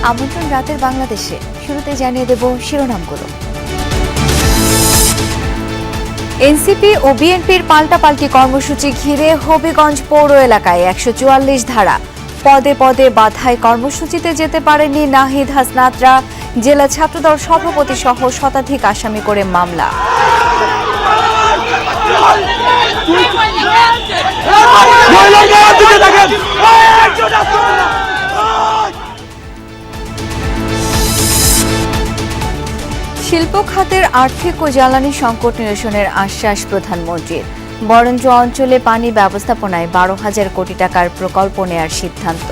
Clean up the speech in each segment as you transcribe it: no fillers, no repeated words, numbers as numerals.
আমন্ত্রণ রাতের বাংলাদেশে। শুরুতে জানিয়ে দেব শিরোনামগুলো। এনসিপি ও বিএনপির পাল্টাপাল্টি কর্মসূচি ঘিরে হবিগঞ্জ পৌর এলাকায় ১৪৪ ধারা, পদে পদে বাধায় কর্মসূচিতে যেতে পারেননি নাহিদ হাসনাতরা। জেলা ছাত্রদল সভাপতি সহ শতাধিক আসামি করে মামলা। শিল্প খাতের আর্থিক ও জ্বালানি সংকট নিরসনের আশ্বাস প্রধানমন্ত্রীর। বরেন্দ্র অঞ্চলে পানি ব্যবস্থাপনায় ১২,০০০ কোটি টাকার প্রকল্প নেয়ার সিদ্ধান্ত।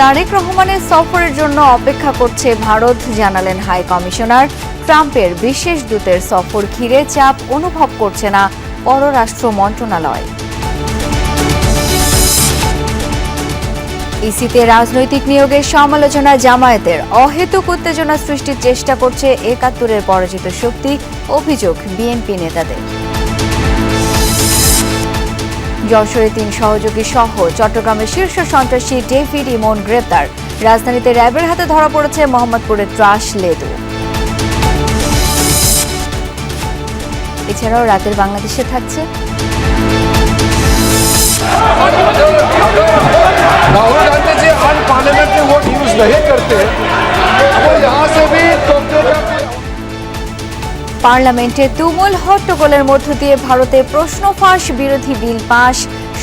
তারেক রহমানের সফরের জন্য অপেক্ষা করছে ভারত, জানালেন হাই কমিশনার। ট্রাম্পের বিশেষ দূতের সফর ঘিরে চাপ অনুভব করছে না পররাষ্ট্র মন্ত্রণালয়। ইসিতে রাজনৈতিক নিয়োগের সমালোচনা জামায়াতের। অহেতুক উত্তেজনা সৃষ্টির চেষ্টা করছে ৭১-এর পরাজিত শক্তি, অভিযোগ বিএনপি নেতাদের। যশোরে ৩ সহযোগী সহ চট্টগ্রামের শীর্ষ সন্ত্রাসী ডেভিড ইমন গ্রেপ্তার। রাজধানীতে র্যাবের হাতে ধরা পড়েছে মোহাম্মদপুরের ত্রাস লেদু। এছাড়াও রাতের বাংলাদেশে থাকছে পার্লামেন্টে তুমুল হট্টগোলের মধ্য দিয়ে ভারতে প্রশ্ন ফাঁস, বিরোধী বিল পাশ,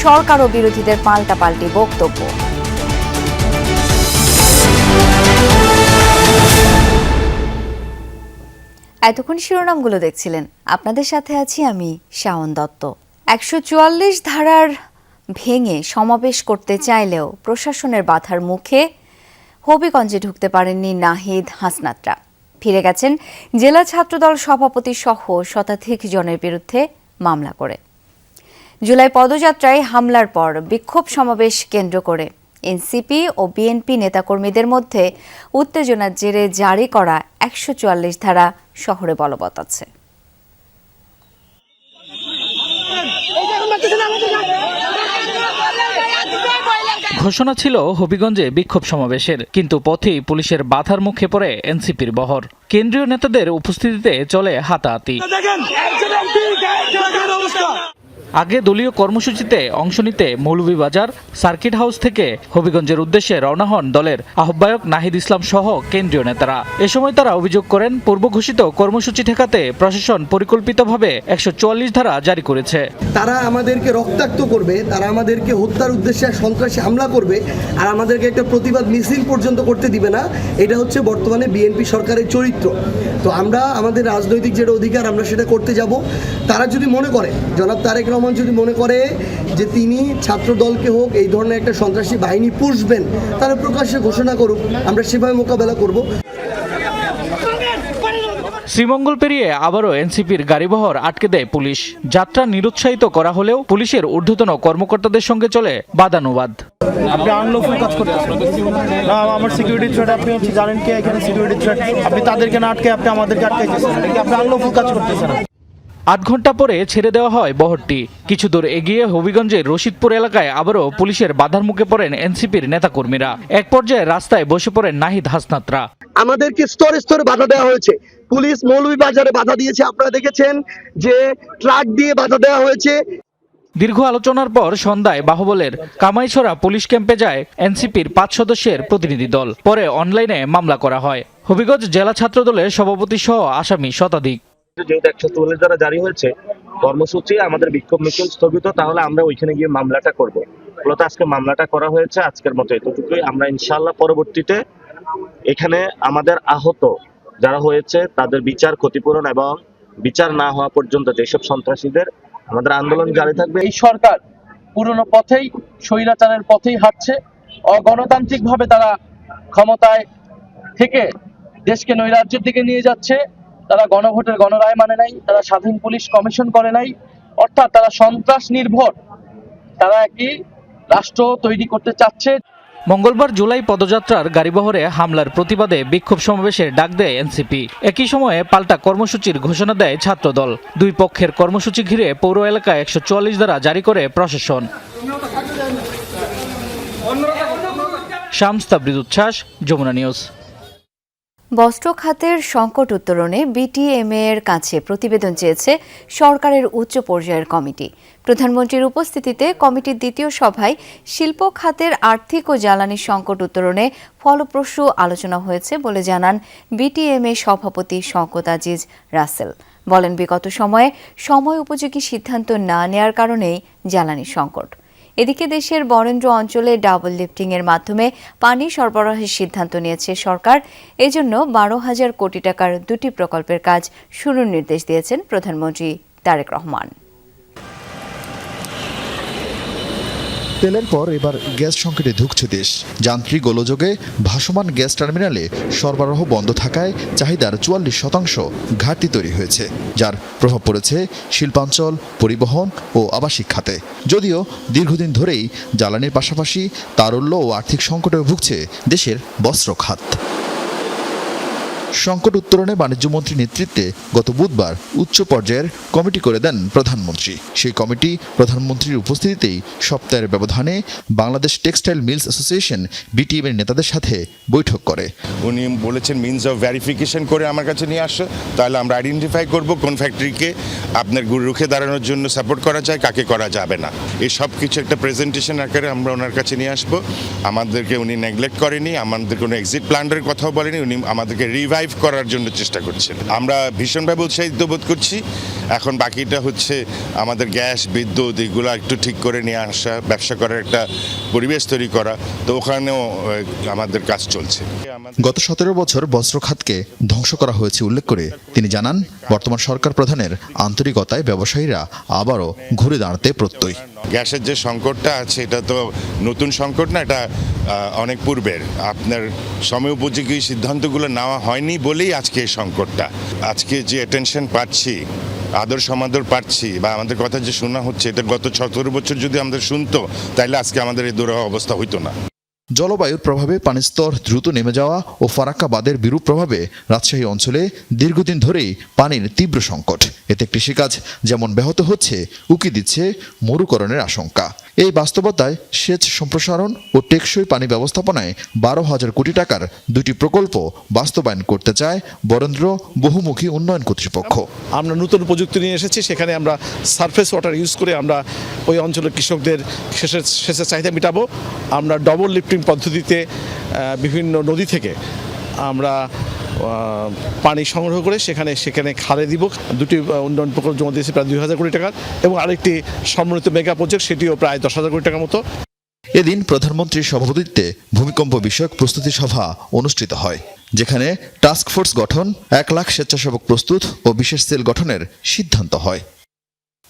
সরকার ও বিরোধীদের পাল্টাপাল্টি বক্তব্য। এতক্ষণ শিরোনামগুলো দেখছিলেন, আপনাদের সাথে আছি আমি শাওন দত্ত। ১৪৪ ধারার ভেঙে সমাবেশ করতে চাইলেও প্রশাসনের বাধার মুখে হবিগঞ্জে ঢুকতে পারেননি নাহিদ হাসনাতরা। ফিরে গেছেন জেলা ছাত্রদল সভাপতি সহ শতাধিক জনের বিরুদ্ধে মামলা করে। জুলাই পদযাত্রায় হামলার পর বিক্ষোভ সমাবেশ কেন্দ্র করে এনসিপি ও বিএনপি নেতাকর্মীদের মধ্যে উত্তেজনার জেরে জারি করা ১৪৪ ধারা শহরে বলবৎ আছে। ঘোষণা ছিল হবিগঞ্জে বিক্ষোভ সমাবেশের, কিন্তু পথেই পুলিশের বাধার মুখে পড়ে এনসিপির বহর। কেন্দ্রীয় নেতাদের উপস্থিতিতে চলে হাতাহাতি। আগে দলীয় কর্মসূচিতে অংশ নিতে মৌলভীবাজার সার্কিট হাউস থেকে হবিগঞ্জের উদ্দেশ্যে রওনা হন দলের আহ্বায়ক নাহিদ ইসলাম সহ কেন্দ্রীয় নেতারা। এ সময় তারা অভিযোগ করেন, পূর্ব ঘোষিত কর্মসূচি ঠেকাতে প্রশাসন পরিকল্পিতভাবে ১৪৪ ধারা জারি করেছে। তারা আমাদেরকে রক্তাক্ত করবে, তারা আমাদেরকে হত্যার উদ্দেশ্যে সন্ত্রাসী হামলা করবে, আর আমাদেরকে একটা প্রতিবাদ মিছিল পর্যন্ত করতে দিবে না। এটা হচ্ছে বর্তমানে বিএনপি সরকারের চরিত্র। তো আমরা আমাদের রাজনৈতিক যেটা অধিকার আমরা সেটা করতে যাব। তারা যদি মনে করে, জনাব তারেক রহমান যদি মনে করে যে তিনি ছাত্র দলকে হোক এই ধরনের একটা সন্ত্রাসী বাহিনী পুষবেন, তারা প্রকাশ্যে ঘোষণা করুক, আমরা সেভাবে মোকাবেলা করব। শ্রীমঙ্গল পেরিয়ে আবারও এনসিপির গাড়িবহর আটকে দেয় পুলিশ। যাত্রা নিরুৎসাহিত করা হলেও পুলিশের ঊর্ধ্বতন কর্মকর্তাদের সঙ্গে চলে বাদানুবাদ। আপনি আনলফুল কাজ করতেছেন না, আমার সিকিউরিটি থ্রেট আপনি জানেন কি এখানে সিকিউরিটি থ্রেট, আপনি তাদেরকে না আটকে আপনি আমাদেরকে আটকাইতেছেন, আপনি আনলফুল কাজ করতেছেন। ৮ ঘন্টা পরে ছেড়ে দেওয়া হয় বহরটি। কিছু দূর এগিয়ে হবিগঞ্জের রশিদপুর এলাকায় আবারও পুলিশের বাধার মুখে পড়েন এনসিপির নেতাকর্মীরা। এক পর্যায়ে রাস্তায় বসে পড়েন নাহিদ হাসনাতরা। আমাদেরকে স্তরে স্তরে বাধা দেওয়া হয়েছে। পুলিশ মৌলভীবাজারে বাধা দিয়েছে, আপনারা দেখেছেন যে ট্রাক দিয়ে বাধা দেওয়া হয়েছে। দীর্ঘ আলোচনার পর সন্ধ্যায় বাহুবলের কামাইছড়া পুলিশ ক্যাম্পে যায় এনসিপির ৫ সদস্যের প্রতিনিধি দল। পরে অনলাইনে মামলা করা হয়। হবিগঞ্জ জেলা ছাত্রদলের সভাপতি সহ আসামি শতাধিক। যেহেতু ১৪৪ ধারা জারি হয়েছে, কর্মসূচি আমাদের বিক্ষোভ মিছিল স্থগিত, তাহলে আমরা ওইখানে গিয়ে মামলাটা করব। মূলত আজকে মামলাটা করা হয়েছে, আজকের মতো এতটুকুই। আমরা ইনশাআল্লাহ পরবর্তীতে এখানে আমাদের আহত যারা হয়েছে তাদের বিচার, ক্ষতিপূরণ এবং বিচার না হওয়া পর্যন্ত যেসব সন্ত্রাসীদের আমাদের আন্দোলন জারি থাকবে। এই সরকার পুরনো পথেই, স্বৈরাচারের পথেই হাঁটছে। অগণতান্ত্রিক ভাবে তারা ক্ষমতায় থেকে দেশকে নৈরাজ্যের দিকে নিয়ে যাচ্ছে। তারা গণভোটের গণরায় মানে নাই, তারা স্বাধীন পুলিশ কমিশন করে নাই, অর্থাৎ তারা সন্ত্রাস নির্ভর তারা একটি রাষ্ট্র তৈরি করতে চাচ্ছে। মঙ্গলবার জুলাই পদযাত্রার গাড়িবহরে হামলার প্রতিবাদে বিক্ষোভ সমাবেশের ডাক দেয় এনসিপি। একই সময়ে পাল্টা কর্মসূচির ঘোষণা দেয় ছাত্রদল। দুই পক্ষের কর্মসূচি ঘিরে পৌর এলাকায় ১৪৪ ধারা জারি করে প্রশাসন। শামস তাবরিজ উচ্ছ্বাস, যমুনা নিউজ। বস্ত্র খাতের সংকট উত্তরণে বিটিএমএ এর কাছে প্রতিবেদন চেয়েছে সরকারের উচ্চ পর্যায়ের কমিটি। প্রধানমন্ত্রীর উপস্থিতিতে কমিটির দ্বিতীয় সভায় শিল্প খাতের আর্থিক ও জ্বালানি সংকট উত্তরণে ফলপ্রসূ আলোচনা হয়েছে বলে জানান বিটিএমএ সভাপতি শওকত আজিজ রাসেল। বলেন, বিগত সময়ে সময় উপযোগী সিদ্ধান্ত না নেয়ার কারণেই জ্বালানি সংকট। এদিকে দেশের বরেন্দ্র অঞ্চলে ডাবল লিফটিং এর মাধ্যমে পানি সরবরাহের সিদ্ধান্ত নিয়েছে সরকার। এজন্য 12,000 কোটি টাকার 2টি প্রকল্পের কাজ শুরুর নির্দেশ দিয়েছেন প্রধানমন্ত্রী তারেক রহমান। তেলের পর এবার গ্যাস সংকটে ধুঁকছে দেশ। যান্ত্রিক গোলযোগে ভাসমান গ্যাস টার্মিনালে সরবরাহ বন্ধ থাকায় চাহিদার 44% ঘাটতি তৈরি হয়েছে, যার প্রভাব পড়েছে শিল্পাঞ্চল, পরিবহন ও আবাসিক খাতে। যদিও দীর্ঘদিন ধরেই জ্বালানির পাশাপাশি তারল্য ও আর্থিক সংকটে ভুগছে দেশের বস্ত্র খাত। সংকট উত্তরণে বাণিজ্যমন্ত্রীর নেতৃত্বে গত বুধবার উচ্চ পর্যায়ের কমিটি করে দেন প্রধানমন্ত্রী। সেই কমিটি প্রধানমন্ত্রীর উপস্থিতিতেই সপ্তাহের ব্যবধানে Bangladesh textile mills association BTM এর নেতাদের সাথে বৈঠক করে। উনি বলেছেন মিনস অফ ভেরিফিকেশন করে আমার কাছে নিয়ে আসো, তাহলে আমরা আইডেন্টিফাই করব কোন ফ্যাক্টরিকে আপনার রুখে দাঁড়ানোর জন্য সাপোর্ট করা যায়, কাকে করা যাবে না। এই সব কিছু একটা প্রেজেন্টেশন আকারে আমরা ওনার কাছে নিয়ে আসবো। আমাদেরকে উনি নেগলেক্ট করেনি, আমাদের কোনো এক্সিট প্ল্যানের কথাও বলেনি, উনি আমাদেরকে রিভাইভ করার জন্য চেষ্টা করছেন। আমরা ভীষণভাবে উৎসাহিত বোধ করছি। এখন বাকিটা হচ্ছে আমাদের গ্যাস, বিদ্যুৎ এগুলো একটু ঠিক করে নিয়ে আসা, ব্যবসা করার একটা পরিবেশ তৈরি করা, তো ওখানেও আমাদের কাজ চলছে। গত 17 বছর বস্ত্র খাতকে ধ্বংস করা হয়েছে উল্লেখ করে তিনি জানান, বর্তমান সরকার প্রধানের আন্তরিকতায় ব্যবসায়ীরা আবারও ঘুরে দাঁড়াতে প্রত্যয়ী। গ্যাসের যে সংকটটা আছে এটা তো নতুন সংকট না, এটা অনেক পূর্বের। আপনার সময় উপযোগী সিদ্ধান্তগুলো নেওয়া হয়নি বলেই আজকে এই সংকটটা। আজকে যে অ্যাটেনশন পাচ্ছি, আদর সমাদর পাচ্ছি বা আমাদের কথা যে শোনা হচ্ছে, এটা গত 17 বছর যদি আমাদের শুনতো তাহলে আজকে আমাদের এই দুরহ অবস্থা হইতো না। জলবায়ুর প্রভাবে পানির স্তর দ্রুত নেমে যাওয়া ও ফারাক্কা বাঁধের বিরূপ প্রভাবে রাজশাহী অঞ্চলে দীর্ঘদিন ধরেই পানির তীব্র সংকট। এতে কৃষিকাজ যেমন ব্যাহত হচ্ছে, উকি দিচ্ছে মরুকরণের আশঙ্কা। এই বাস্তবতায় সেচ সম্প্রসারণ ও টেকসই পানি ব্যবস্থাপনায় 12,000 কোটি টাকার 2টি প্রকল্প বাস্তবায়ন করতে চায় বরেন্দ্র বহুমুখী উন্নয়ন কর্তৃপক্ষ। আমরা নতুন প্রযুক্তি নিয়ে এসেছি, সেখানে আমরা সারফেস ওয়াটার ইউজ করে আমরা ওই অঞ্চলের কৃষকদের সেচের চাহিদা মেটাবো। আমরা ডবল লিফটিং পদ্ধতিতে বিভিন্ন নদী থেকে আমরা পানি সংগ্রহ করে সেখানে খালে দিব। 2টি উন্নয়ন প্রকল্প জমা দিয়েছে প্রায় 2,000 কোটি টাকার, এবং আরেকটি সমন্বিত মেগা প্রজেক্ট, সেটিও প্রায় 10,000 কোটি টাকার মতো। এদিন প্রধানমন্ত্রীর সভাপতিত্বে ভূমিকম্প বিষয়ক প্রস্তুতি সভা অনুষ্ঠিত হয়, যেখানে টাস্কফোর্স গঠন, 1 লাখ স্বেচ্ছাসেবক প্রস্তুত ও বিশেষ সেল গঠনের সিদ্ধান্ত হয়।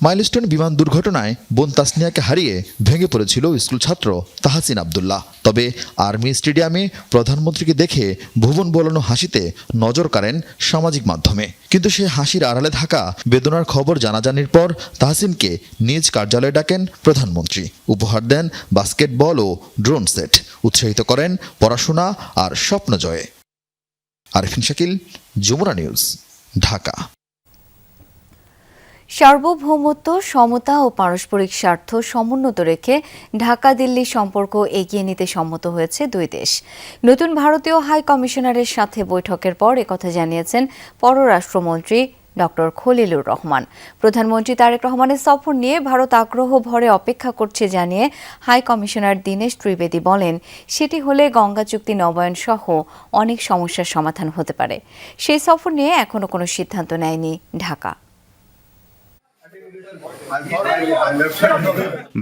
মাইলস্টোন বিমান দুর্ঘটনায় বোন তাসনিয়াকে হারিয়ে ভেঙে পড়েছিল স্কুল ছাত্র তাহসিন আব্দুল্লাহ। তবে আর্মি স্টেডিয়ামে প্রধানমন্ত্রীকে দেখে ভুবন বোলানো হাসিতে নজর কাড়েন সামাজিক মাধ্যমে। কিন্তু সে হাসির আড়ালে থাকা বেদনার খবর জানাজানির পর তাহসিনকে নিজ কার্যালয়ে ডাকেন প্রধানমন্ত্রী। উপহার দেন বাস্কেটবল ও ড্রোন সেট, উৎসাহিত করেন পড়াশোনা আর স্বপ্ন জয়ে। আরিফিন শাকিল, যমুনা নিউজ, ঢাকা। সার্বভৌমত্ব, সমতা ও পারস্পরিক স্বার্থ সমুন্নত রেখে ঢাকা দিল্লি সম্পর্ক এগিয়ে নিতে সম্মত হয়েছে দুই দেশ। নতুন ভারতীয় হাই কমিশনারের সাথে বৈঠকের পর একথা জানিয়েছেন পররাষ্ট্রমন্ত্রী ডক্টর খলিলুর রহমান। প্রধানমন্ত্রী তারেক রহমানের সফর নিয়ে ভারত আগ্রহ ভরে অপেক্ষা করছে জানিয়ে হাই কমিশনার দীনেশ ত্রিবেদী বলেন, সেটি হলে গঙ্গা চুক্তি নবায়ন সহ অনেক সমস্যার সমাধান হতে পারে। সেই সফর নিয়ে এখনো কোনো সিদ্ধান্ত নেয়নি ঢাকা।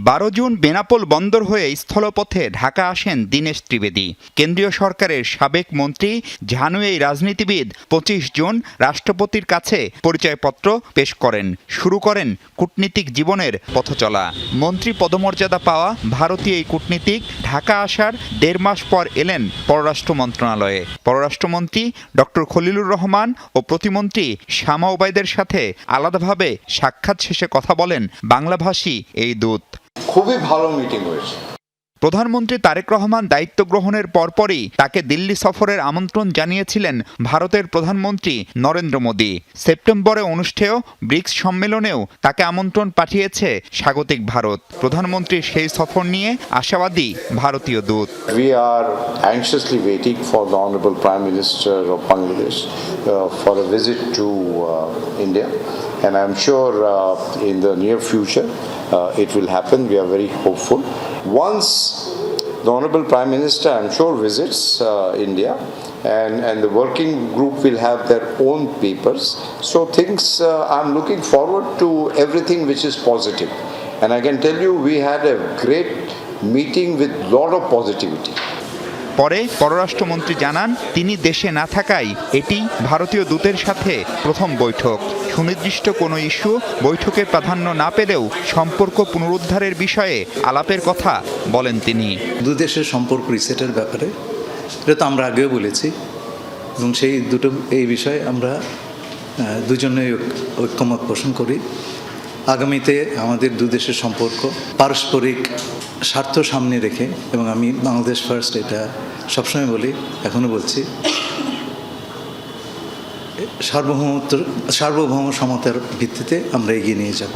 12 জুন বেনাপোল বন্দর হয়ে স্থলপথে ঢাকা আসেন দীনেশ ত্রিবেদী। কেন্দ্রীয় সরকারের সাবেক মন্ত্রী ঝানু এই রাজনীতিবিদ 25 জুন রাষ্ট্রপতির কাছে পরিচয়পত্র পেশ করেন, শুরু করেন কূটনীতিক জীবনের পথচলা। মন্ত্রী পদমর্যাদা পাওয়া ভারতীয় এই কূটনীতিক ঢাকা আসার 1.5 মাস পর এলেন পররাষ্ট্র মন্ত্রণালয়ে। পররাষ্ট্রমন্ত্রী ডক্টর খলিলুর রহমান ও প্রতিমন্ত্রী শামা ওবায়দের সাথে আলাদাভাবে সাক্ষাৎ শেষে কথা বলেন বাংলাভাষী এই দূত। খুবই ভালো মিটিং হয়েছে। প্রধানমন্ত্রী তারেক রহমান দায়িত্ব গ্রহণের পরপরই তাকে দিল্লি সফরের আমন্ত্রণ জানিয়েছিলেন ভারতের প্রধানমন্ত্রী নরেন্দ্র মোদী। সেপ্টেম্বরে অনুষ্ঠেয় ব্রিক্স সম্মেলনেও তাকে আমন্ত্রণ পাঠিয়েছে স্বাগতিক ভারত। প্রধানমন্ত্রীর সেই সফর নিয়ে আশাবাদী ভারতীয় দূত। We are anxiously waiting for the Honorable Prime Minister of Bangladesh for a visit to India, and I'm sure in the near future it will happen. We are very hopeful. Once the Honorable Prime Minister, I'm sure, visits India, and the working group will have their own papers. So I'm looking forward to everything which is positive. And I can tell you, we had a great meeting with lot of positivity. পরে পররাষ্ট্রমন্ত্রী জানান তিনি দেশে না থাকায় এটি ভারতীয় দূতের সাথে প্রথম বৈঠক। সুনির্দিষ্ট কোনো ইস্যু বৈঠকে প্রাধান্য না পেলেও সম্পর্ক পুনরুদ্ধারের বিষয়ে আলাপের কথা বলেন তিনি। দুই দেশের সম্পর্ক রিসেটের ব্যাপারে এটা তো আমরা আগেও বলেছি, এবং এই বিষয়ে আমরা দুজনেই ঐক্যমত পোষণ করি। আগামীতে আমাদের দুই দেশের সম্পর্ক পারস্পরিক স্বার্থ সামনে রেখে, এবং আমি বাংলাদেশ ফার্স্ট এটা সবসময় বলি, এখনও বলছি, সার্বভৌম সমতার ভিত্তিতে আমরা এগিয়ে নিয়ে যাব।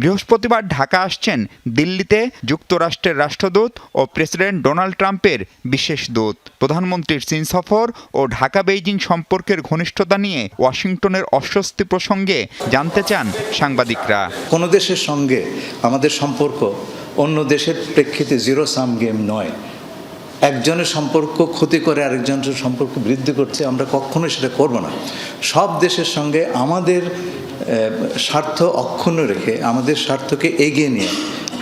বৃহস্পতিবার ঢাকা আসছেন দিল্লিতে যুক্তরাষ্ট্রের রাষ্ট্রদূত ও প্রেসিডেন্ট ডোনাল্ড ট্রাম্পের বিশেষ দূত। প্রধানমন্ত্রীর চীন সফর ও ঢাকা বেইজিং সম্পর্কের ঘনিষ্ঠতা নিয়ে ওয়াশিংটনের অস্বস্তি প্রসঙ্গে জানতে চান সাংবাদিকরা। কোনো দেশের সঙ্গে আমাদের সম্পর্ক অন্য দেশের প্রেক্ষিতে জিরো সাম গেম নয়। একজনের সম্পর্ক ক্ষতি করে আরেকজনের সম্পর্ক বৃদ্ধি করছে, আমরা কখনোই সেটা করব না। সব দেশের সঙ্গে আমাদের স্বার্থ অক্ষুণ্ণ রেখে, আমাদের স্বার্থকে এগিয়ে নিয়ে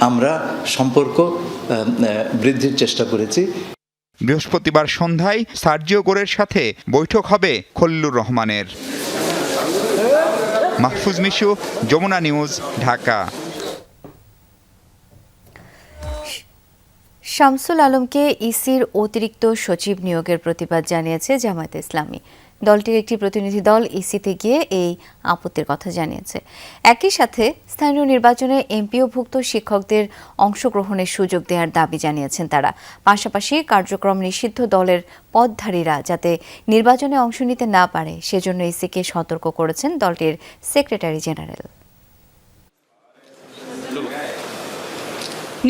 আমরা সম্পর্ক বৃদ্ধির চেষ্টা করেছি। বৃহস্পতিবার সন্ধ্যায় সার্জিও গোরের সাথে বৈঠক হবে খলিলুর রহমানের। মাহফুজ মিশু, যমুনা নিউজ, ঢাকা। শামসুল আলমকে ইসির অতিরিক্ত সচিব নিয়োগের প্রতিবাদ জানিয়েছে জামায়াতে ইসলামী। দলটির একটি প্রতিনিধি দল ইসিতে গিয়ে এই আপত্তির কথা জানিয়েছে। একই সাথে স্থানীয় নির্বাচনে এমপিওভুক্ত শিক্ষকদের অংশগ্রহণের সুযোগ দেওয়ার দাবি জানিয়েছেন তারা। পাশাপাশি কার্যক্রম নিষিদ্ধ দলের পদধারীরা যাতে নির্বাচনে অংশ নিতে না পারে সেজন্য ইসিকে সতর্ক করেছেন দলটির সেক্রেটারি জেনারেল।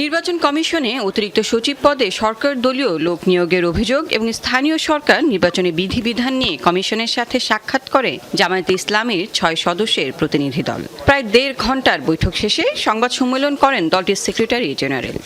নির্বাচন কমিশনে অতিরিক্ত সচিব পদে সরকার দলীয় লোক নিয়োগের অভিযোগ এবং স্থানীয় সরকার নির্বাচনে বিধিবিধান নিয়ে কমিশনের সাথে সাক্ষাৎ করে জামায়াতে ইসলামীর 6 সদস্যের প্রতিনিধি দল। প্রায় 1.5 ঘন্টার বৈঠক শেষে সংবাদ সম্মেলন করেন দলটির সেক্রেটারি জেনারেল।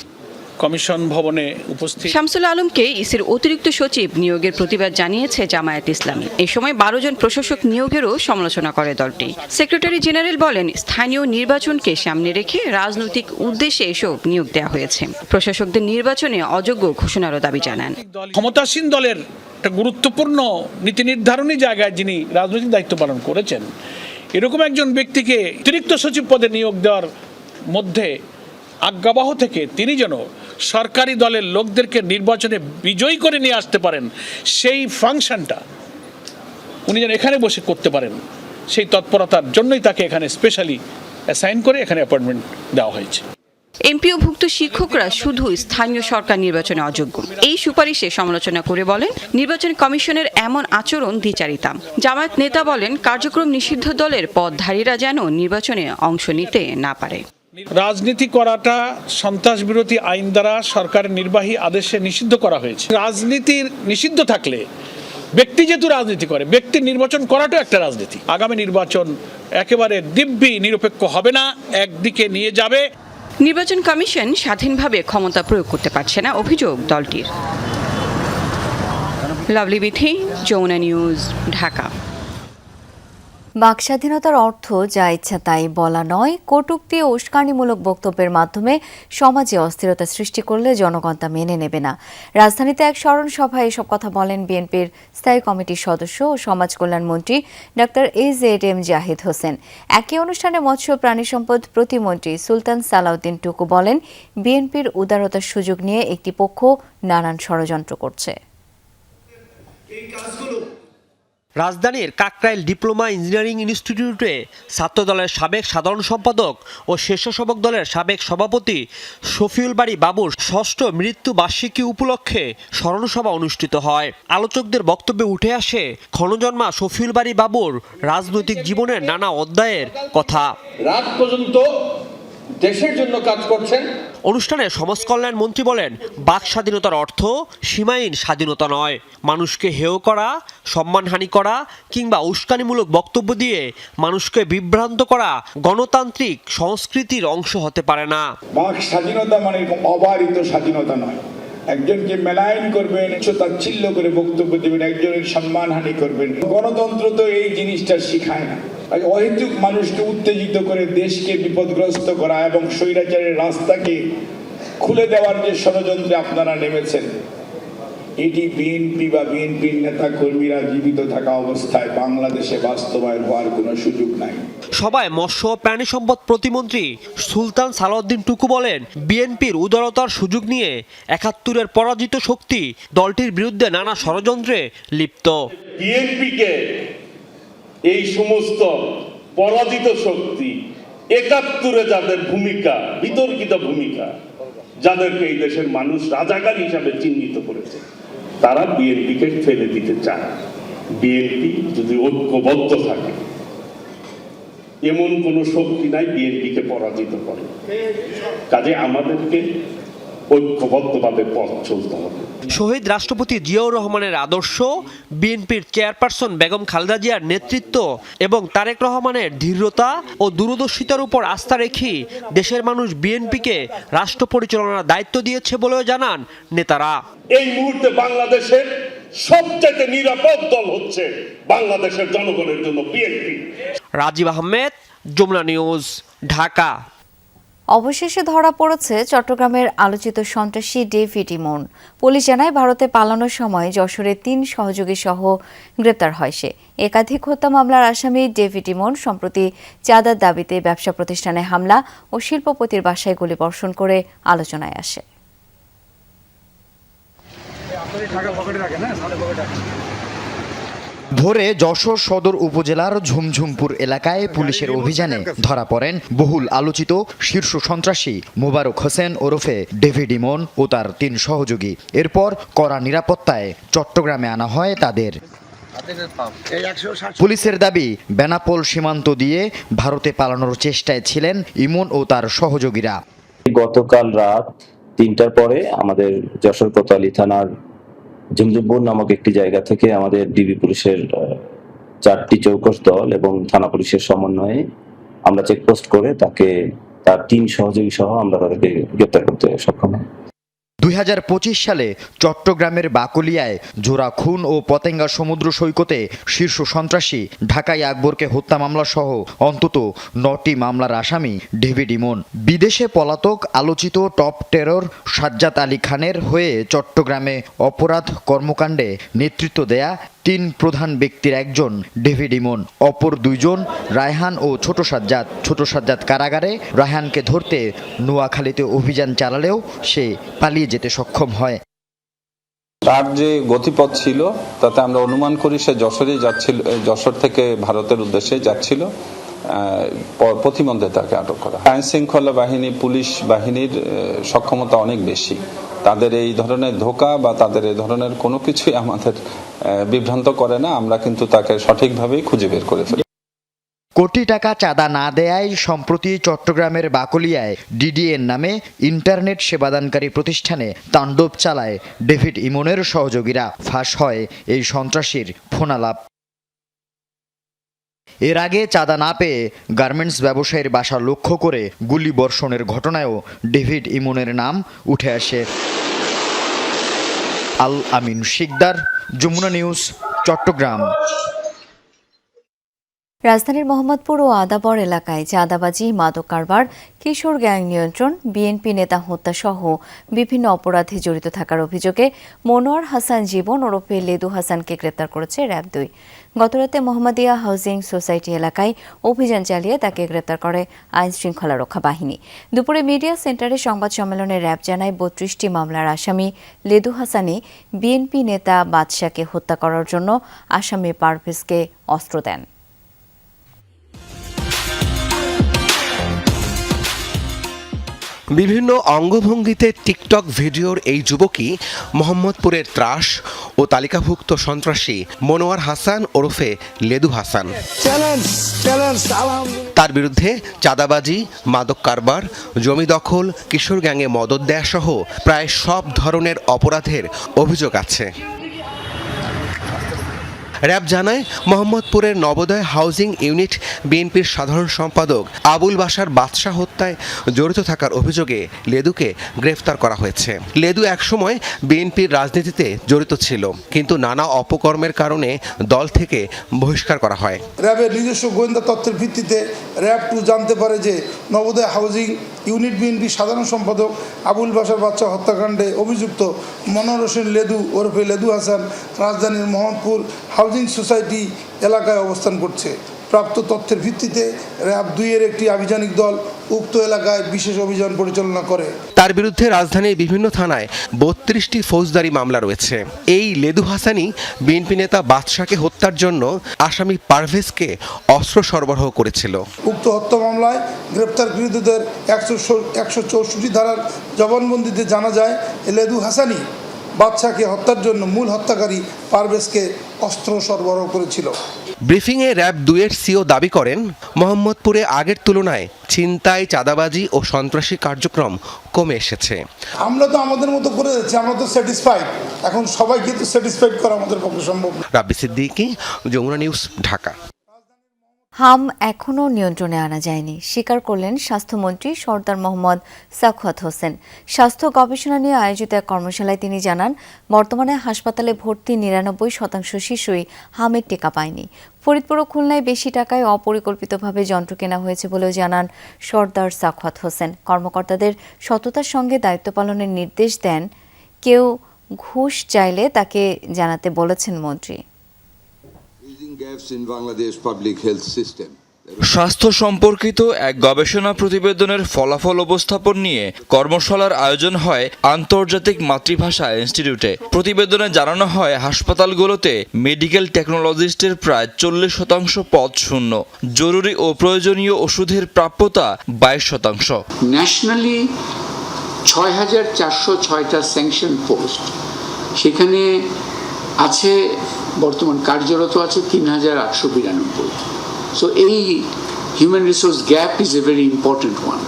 কমিশন ভবনে উপস্থিত শামসুল আলমকে ইসির অতিরিক্ত সচিব নিয়োগের প্রতিবাদ জানিয়েছে জামায়াত ইসলামী। এই সময় 12 জন প্রশাসক নিয়োগেরও সমালোচনা করে দলটি। সেক্রেটারি জেনারেল বলেন, স্থানীয় নির্বাচনকে সামনে রেখে রাজনৈতিক উদ্দেশ্যে এসব নিয়োগ দেওয়া হয়েছে। প্রশাসকদের নির্বাচনে অযোগ্য ঘোষণারও দাবি জানান। ক্ষমতাসীন দলের একটা গুরুত্বপূর্ণ নীতি নির্ধারণী জায়গায় যিনি রাজনৈতিক দায়িত্ব পালন করেছেন, এরকম একজন ব্যক্তিকে অতিরিক্ত সচিব পদে নিয়োগ দেওয়ার মধ্যে আজ্ঞাবহ থেকে তিনি যেন সরকারি দলের লোকদেরকে নির্বাচনে বিজয়ী করে নিয়ে আসতে পারেন, সেই ফাংশনটা উনি যেন এখানে বসে করতে পারেন, সেই তৎপরতার জন্যই তাকে এখানে স্পেশালি অ্যাসাইন করে এখানে অ্যাপয়েন্টমেন্ট দেওয়া হয়েছে। এমপিওভুক্ত শিক্ষকরা শুধু স্থানীয় সরকার নির্বাচনে অযোগ্য, এই সুপারিশে সমালোচনা করে বলেন নির্বাচন কমিশনের এমন আচরণ দ্বিচারিতা। জামায়াত নেতা বলেন, কার্যক্রম নিষিদ্ধ দলের পদধারীরা যেন নির্বাচনে অংশ নিতে না পারে। রাজনীতি করাটা সন্ত্রাস বিরোধী আইন দ্বারা সরকারের নির্বাহী আদেশে নিষিদ্ধ করা হয়েছে। রাজনীতি নিষিদ্ধ থাকলে ব্যক্তি যেহেতু রাজনীতি করে, ব্যক্তির নির্বাচন করাটাও একটা রাজনীতি। আগামী নির্বাচন একেবারে দিব্যি নিরপেক্ষ হবে না, একদিকে নিয়ে যাবে। নির্বাচন কমিশন স্বাধীনভাবে ক্ষমতা প্রয়োগ করতে পারছে না, অভিযোগ দলটির। লাভলি বিথি, যমুনা নিউজ, ঢাকা। বাকস্বাধীনতার অর্থ যা ইচ্ছা তাই বলা নয়, কটূক্তি ও উস্কানিমূলক বক্তব্যের মাধ্যমে সমাজে অস্থিরতা সৃষ্টি করলে জনগণ তা মেনে নেবে না। রাজধানীতে এক স্মরণ সভায় এসব কথা বলেন বিএনপির স্থায়ী কমিটির সদস্য ও সমাজ কল্যাণ মন্ত্রী ডক্টর AZM জাহিদ হোসেন। একই অনুষ্ঠানে মৎস্য প্রাণী সম্পদ প্রতিমন্ত্রী সুলতান সালাউদ্দিন টুকু বলেন, বিএনপির উদারতার সুযোগ নিয়ে একটি পক্ষ নানান ষড়যন্ত্র করছে। রাজধানীর কাকরাইল ডিপ্লোমা ইঞ্জিনিয়ারিং ইনস্টিটিউটে ছাত্রদলের সাবেক সাধারণ সম্পাদক ও স্বেচ্ছাসেবক দলের সাবেক সভাপতি শফিউল বারী বাবুর ৬ষ্ঠ মৃত্যু বার্ষিকী উপলক্ষে স্মরণসভা অনুষ্ঠিত হয়। আলোচকদের বক্তব্যে উঠে আসে ক্ষণজন্মা শফিউল বারী বাবুর রাজনৈতিক জীবনের নানা অধ্যায়ের কথা। রাত পর্যন্ত দেশের জন্য কাজ করছেন। অনুষ্ঠানে সমাজ কল্যাণ মন্ত্রী বলেন, বাক স্বাধীনতার অর্থ সীমাহীন স্বাধীনতা নয়। মানুষকে হেয় করা, সম্মানহানি করা কিংবা উস্কানিমূলক বক্তব্য দিয়ে মানুষকে বিভ্রান্ত করা গণতান্ত্রিক সংস্কৃতির অংশ হতে পারে না। বাক স্বাধীনতা মানে অবারিত স্বাধীনতা নয়। একজনকে মেলায়ন করবেন, তাচ্ছিল্য করে বক্তব্য দেবেন, একজনের সম্মানহানি করবেন। গণতন্ত্র তো এই জিনিসটা শিখায় না। অহেতুক মানুষকে উত্তেজিত করে দেশকে বিপদগ্রস্ত করা এবং স্বৈরাচারের রাস্তাকে খুলে দেওয়ার যে ষড়যন্ত্রে আপনারা নেমেছেন, এটি বিএনপি বা বিএনপির নেতা কর্মীরা জীবিত থাকা অবস্থায় বাংলাদেশে বাস্তবায়ন হওয়ার কোনো সুযোগ নাই। সভায় মৎস্য ও প্রাণী সম্পদ প্রতিমন্ত্রী সুলতান সালাউদ্দিন টুকু বলেন, বিএনপির উদারতার সুযোগ নিয়ে ৭১-এর পরাজিত শক্তি দলটির বিরুদ্ধে নানা ষড়যন্ত্রে লিপ্ত। বিএনপিকে এই সমস্ত পরাজিত শক্তি ৭১-এ যাদের ভূমিকা, বিতর্কিত ভূমিকা, যাদেরকে এই দেশের মানুষ রাজাকার হিসাবে চিহ্নিত করেছে, তারা বিএনপিকে ফেলে দিতে চায়। বিএনপি যদি ঐক্যবদ্ধ থাকে, এমন কোন শক্তি নাই বিএনপিকে পরাজিত করে। কাজে আমাদেরকে ঐক্যবদ্ধভাবে পথ চলতে হবে। শহীদ রাষ্ট্রপতি জিয়াউর রহমানের আদর্শ, বিএনপির চেয়ারপারসন বেগম খালেদা জিয়ার নেতৃত্ব এবং তারেক রহমানের দৃঢ়তা ও দূরদর্শিতার উপর আস্থা রেখে দেশের মানুষ বিএনপিকে রাষ্ট্র পরিচালনার দায়িত্ব দিয়েছে বলেও জানান নেতারা। এই মুহূর্তে বাংলাদেশের সবচেয়ে নিরাপদ দল হচ্ছে বাংলাদেশের জনগণের জন্য বিএনপি। রাজীব আহমেদ, যমুনা নিউজ, ঢাকা। অবশেষে ধরা পড়েছে চট্টগ্রামের আলোচিত সন্ত্রাসী ডেভিড ইমন। পুলিশ জানায়, ভারতে পালানোর সময় যশোরের ৩ সহযোগী সহ গ্রেপ্তার হয় সে। একাধিক হত্যা মামলার আসামি ডেভিড ইমন সম্প্রতি চাঁদার দাবিতে ব্যবসা প্রতিষ্ঠানে হামলা ও শিল্পপতির বাসায় গুলিবর্ষণ করে আলোচনায় আসে। ভোরে যশোর সদর উপজেলার ঝুমঝুমপুর এলাকায় পুলিশের অভিযানে ধরা পড়েন বহুল আলোচিত শীর্ষ সন্ত্রাসী মোবারক হোসেন ওরফে ডেভিড ইমন ও তার ৩ সহযোগী। এরপর কড়া নিরাপত্তায় চট্টগ্রামে আনা হয় তাদের। পুলিশের দাবি, বেনাপোল সীমান্ত দিয়ে ভারতে পালানোর চেষ্টায় ছিলেন ইমন ও তার সহযোগীরা। গতকাল রাত ৩টার পরে আমাদের যশোর কোতোয়ালি থানার ঝুমঝুমপুর নামক একটি জায়গা থেকে আমাদের ডিবি পুলিশের 4টি চৌকস দল এবং থানা পুলিশের সমন্বয়ে আমরা চেকপোস্ট করে তাকে তার 3 সহযোগী সহ আমরা তাদেরকে গ্রেপ্তার করতে সক্ষম হই। ২০২৫ সালে চট্টগ্রামের বাকলিয়ায় জোড়া খুন ও পতেঙ্গা সমুদ্র সৈকতে শীর্ষ সন্ত্রাসী ঢাকাই আকবরকে হত্যা মামলা সহ অন্তত 9টি মামলার আসামি ডেভিড ইমন। বিদেশে পলাতক আলোচিত টপ টেরর সাজ্জাদ আলী খানের হয়ে চট্টগ্রামে অপরাধ কর্মকাণ্ডে নেতৃত্ব দেয়া 3 প্রধান ব্যক্তির একজন ডেভিড ইমন। অপর 2 জন রায়হান ও ছোট সাজ্জাদ কারাগারে। রায়হানকে ধরতে নোয়াখালীতে অভিযান চালালেও সে পালিয়ে যেতে সক্ষম হয়। তার যে গতিপথ ছিল তাতে আমরা অনুমান করি সে যশোরে যাচ্ছিল, যশোর থেকে ভারতের উদ্দেশ্যে যাচ্ছিল। প্রতিমধ্যে তাকে আটক করা। আইন শৃঙ্খলা বাহিনী, পুলিশ বাহিনীর সক্ষমতা অনেক বেশি। তাদের এই ধরনের ধোঁকা বা তাদের এই ধরনের কোনো কিছুই আমাদের বিভ্রান্ত করে না। আমরা কিন্তু তাকে সঠিকভাবেই খুঁজে বের করে ফেলি। কোটি টাকা চাঁদা না দেয়ায় সম্প্রতি চট্টগ্রামের বাকলিয়ায় ডিডিএন নামে ইন্টারনেট সেবাদানকারী প্রতিষ্ঠানে তাণ্ডব চালায় ডেভিড ইমনের সহযোগীরা। ফাঁস হয় এই সন্ত্রাসীর ফোনালাপ। এর আগে চাঁদা না পেয়ে গার্মেন্টস ব্যবসায়ীর বাসা লক্ষ্য করে গুলি বর্ষণের ঘটনায়ও ডেভিড ইমনের নাম উঠে আসে। আল আমিন শিকদার, যমুনা নিউজ, চট্টগ্রাম। রাজধানীর মোহাম্মদপুর ও আদাবর এলাকায় চাঁদাবাজি, মাদক কারবার, কিশোর গ্যাং নিয়ন্ত্রণ, বিএনপি নেতা হত্যা সহ বিভিন্ন অপরাধে জড়িত থাকার অভিযোগে মনোয়ার হাসান জীবন ওরফে লেদু হাসানকে গ্রেপ্তার করেছে র্যাব ২। গতরাতে মোহাম্মদিয়া হাউজিং সোসাইটি এলাকায় অভিযান চালিয়ে তাকে গ্রেপ্তার করে আইন শৃঙ্খলা রক্ষা বাহিনী। দুপুরে মিডিয়া সেন্টারে সংবাদ সম্মেলনে র্যাব জানায় ৩২টি মামলার আসামি লেদু হাসানি বিএনপি নেতা বাদশাকে হত্যা করার জন্য আসামি পারভেজকে অস্ত্র দেন। বিভিন্ন অঙ্গভঙ্গিতে টিকটক ভিডিওর এই যুবকই মোহাম্মদপুরের ত্রাস ও তালিকাভুক্ত সন্ত্রাসী মনোয়ার হাসান ওরফে লেদু হাসান। তার বিরুদ্ধে চাঁদাবাজি, মাদক কারবার, জমি দখল, কিশোর গ্যাংয়ে মদত দেয়া সহ প্রায় সব ধরনের অপরাধের অভিযোগ আছে। র্যাব জানায় মোহাম্মদপুরের নবোদয় হাউজিং ইউনিট বিএনপির সাধারণ সম্পাদক আবুল বাশার বাদশা হত্যায় জড়িত থাকার অভিযোগে লেদুকে গ্রেফতার করা হয়েছে। লেদু একসময় বিএনপির রাজনীতিতে জড়িত ছিল, কিন্তু নানা অপকর্মের কারণে দল থেকে বহিষ্কার করা হয়। র্যাবের নিজস্ব গোয়েন্দা তথ্যের ভিত্তিতে র্যাব 2 জানতে পারে যে নবোদয় হাউজিং ইউনিট বিএনপির সাধারণ সম্পাদক আবুল বাশার বাদশা হত্যাকাণ্ডে অভিযুক্ত মনোয়ার হোসেন লেদু ওরফে লেদু হাসান রাজধানীর মোহাম্মদপুর হাউজিং সোসাইটি এলাকায় অবস্থান করছে। প্রাপ্ত তথ্যের ভিত্তিতে র্যাব 2-এর একটি আভিযানিক দল উক্ত এলাকায় বিশেষ অভিযান পরিচালনা করে। তার বিরুদ্ধে রাজধানীর বিভিন্ন থানায় 32টি ফৌজদারি মামলা রয়েছে। এই লেদু হাসানই বিএনপি নেতা বাদশাকে হত্যার জন্য আসামি পারভেজকে অস্ত্র সরবরাহ করেছিল। উক্ত হত্যা মামলায় গ্রেপ্তারকৃতদের 164 ধারার জবানবন্দিতে জানা যায় লেদু হাসানই বাদশাকে হত্যার জন্য মূল হত্যাকারী পারভেজকে অস্ত্র সরবরাহ করেছিল। ব্রিফিংয়ে র্যাব 2-এর সিও দাবি করেন, মোহাম্মদপুরে আগের তুলনায় ছিনতাই, চাঁদাবাজি ও সন্ত্রাসী কার্যক্রম কমে এসেছে। আমরা তো আমাদের মতো করে যাচ্ছি, আমরা তো স্যাটিসফাইড। এখন সবাইকে তো স্যাটিসফাইড করা আমাদের পক্ষে সম্ভব না। রাব্বি সিদ্দিকী, যমুনা নিউজ, ঢাকা। হাম এখনও নিয়ন্ত্রণে আনা যায়নি, স্বীকার করলেন স্বাস্থ্যমন্ত্রী সরদার মোহাম্মদ সাখাওয়াত হোসেন। স্বাস্থ্য গবেষণা নিয়ে আয়োজিত এক কর্মশালায় তিনি জানান, বর্তমানে হাসপাতালে ভর্তি 99% শিশুই হামের টিকা পায়নি। ফরিদপুর ও খুলনায় বেশি টাকায় অপরিকল্পিতভাবে যন্ত্র কেনা হয়েছে বলেও জানান সরদার সাখাওয়াত হোসেন। কর্মকর্তাদের সততার সঙ্গে দায়িত্ব পালনের নির্দেশ দেন। কেউ ঘুষ চাইলে তাকে জানাতে বলেছেন মন্ত্রী। স্বাস্থ্য সম্পর্কিত এক গবেষণা প্রতিবেদনের ফলাফল উপস্থাপন নিয়ে কর্মশালার আয়োজন হয় আন্তর্জাতিক মাতৃভাষা ইনস্টিটিউটে। প্রতিবেদনে জানানো হয়, হাসপাতালগুলোতে মেডিকেল টেকনোলজিস্টের প্রায় 40% পদ শূন্য। জরুরি ও প্রয়োজনীয় ওষুধের প্রাপ্যতা 22%। ন্যাশনালি 6406টা স্যাংশন পোস্ট, সেখানে আছে বর্তমান কার্যরত আছে 3892। সো এই human resource gap is a very important one.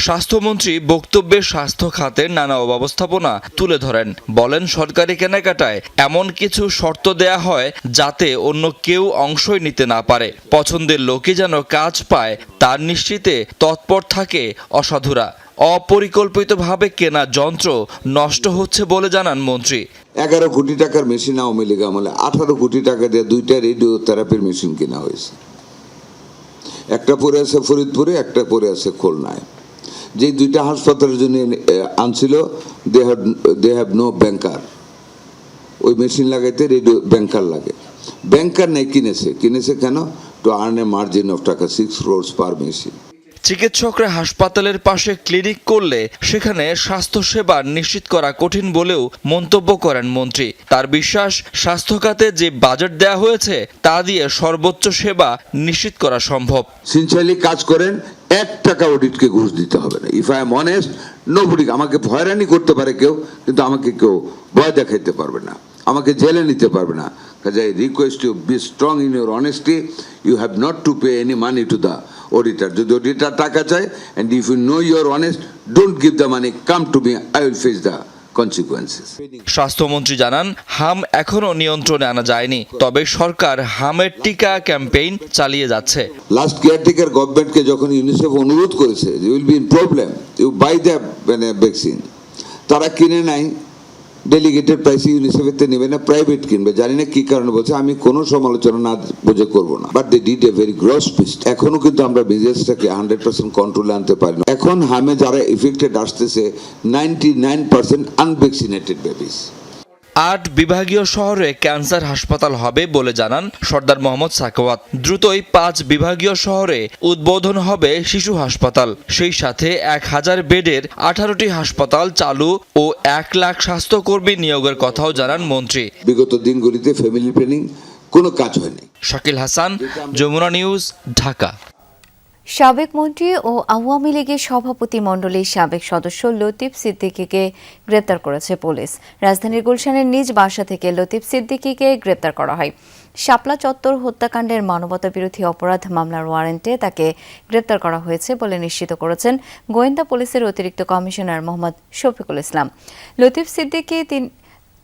স্বাস্থ্যমন্ত্রী বক্তব্যে স্বাস্থ্য খাতের নানা অব্যবস্থাপনা তুলে ধরেন। বলেন, সরকারি কেনাকাটায় এমন কিছু শর্ত দেয়া হয় যাতে অন্য কেউ অংশই নিতে না পারে। পছন্দের লোকই যেন কাজ পায় তার নিশ্চিতে তৎপর থাকে অসাধুরা। অপরিকল্পিতভাবে কেনা যন্ত্র নষ্ট হচ্ছে বলে জানান মন্ত্রী। 11 কোটি টাকার মেশিন আওয়ামী লীগ আমলে 18 কোটি টাকা দিয়ে 2টা রেডিওথেরাপির মেশিন কেনা হয়েছে। একটা পরে আছে ফরিদপুরে, একটা পরে আছে খুলনায়। যে 2টা হাসপাতালের জন্য আনছিল, দে হ্যাভ নো ব্যাংকার। ওই মেশিন লাগাইতে রেডিও ব্যাংকার লাগে। ব্যাংকার নেই, কিনেছে কেন? To earn A margin of টাকা 6 crores পার মেশিন। চিকিৎসকরা হাসপাতালের পাশে ক্লিনিক করলে সেখানে স্বাস্থ্যসেবা নিশ্চিত করা কঠিন বলেও মন্তব্য করেন মন্ত্রী। তার বিশ্বাস, স্বাস্থ্য খাতে যে বাজেট দেওয়া হয়েছে তা দিয়ে সর্বোচ্চ সেবা নিশ্চিত করা সম্ভব। সিনসিয়ারলি কাজ করেন, 1 টাকা অডিটকে ঘুষ দিতে হবে না। If I am honest, nobody, আমাকে ভয়রানি করতে পারে কেউ, কিন্তু আমাকে কেউ ভয় দেখাইতে পারবে না, আমাকে জেলে নিতে পারবে না। Because I request you, be strong in your honesty. You have not to pay any money to the auditor. যদি auditor টাকা চায়, and if you know you are honest, don't give the money, come to me, I will face the consequences. স্বাস্থ্যমন্ত্রী জানান, হাম এখনো নিয়ন্ত্রণে আনা যায়নি, তবে সরকার হামের টিকা ক্যাম্পেইন চালিয়ে যাচ্ছে। লাস্ট কেয়ারটেকার গভর্নমেন্টকে যখন ইউনিসেফ অনুরোধ করেছে, you will be in problem, you buy the vaccine, তারা কিনে নাই, ডেলিগেটেড প্রাইসে ইউনিসেফের নেবে না, প্রাইভেট কিনবে, জানি না কি কারণে বলছে, আমি কোনো সমালোচনা না বুঝে করবো না, but they did a very gross pissed. এখনো কিন্তু আমরা বিজনেসটাকে 100% কন্ট্রোলে আনতে পারি না। এখন হামে যারা এফেক্টেড আসতেছে 99% আনভ্যাকসিনেটেড বেবিস। 8 বিভাগীয় শহরে ক্যান্সার হাসপাতাল হবে বলে জানান সর্দার মোহাম্মদ সাখাওয়াত। দ্রুতই 5 বিভাগীয় শহরে উদ্বোধন হবে শিশু হাসপাতাল। সেই সাথে 1000 বেডের 18টি হাসপাতাল চালু ও 1 লাখ স্বাস্থ্যকর্মী নিয়োগের কথাও জানান মন্ত্রী। বিগত দিনগুলিতে ফ্যামিলি প্ল্যানিং কোনো কাজ হয়নি। শাকিল হাসান, যমুনা নিউজ, ঢাকা। সাবেক মন্ত্রী ও আওয়ামী লীগের সভাপতি মণ্ডলীর সাবেক সদস্য লতিফ সিদ্দিকীকে গ্রেপ্তার করেছে পুলিশ। রাজধানীর গুলশানের নিজ বাসা থেকে লতিফ সিদ্দিকীকে গ্রেপ্তার করা হয়। শাপলা চত্বর হত্যাকাণ্ডের মানবতাবিরোধী অপরাধ মামলার ওয়ারেন্টে তাকে গ্রেপ্তার করা হয়েছে বলে নিশ্চিত করেছেন গোয়েন্দা পুলিশের অতিরিক্ত কমিশনার মোহাম্মদ শফিকুল ইসলাম। লতিফ সিদ্দিকী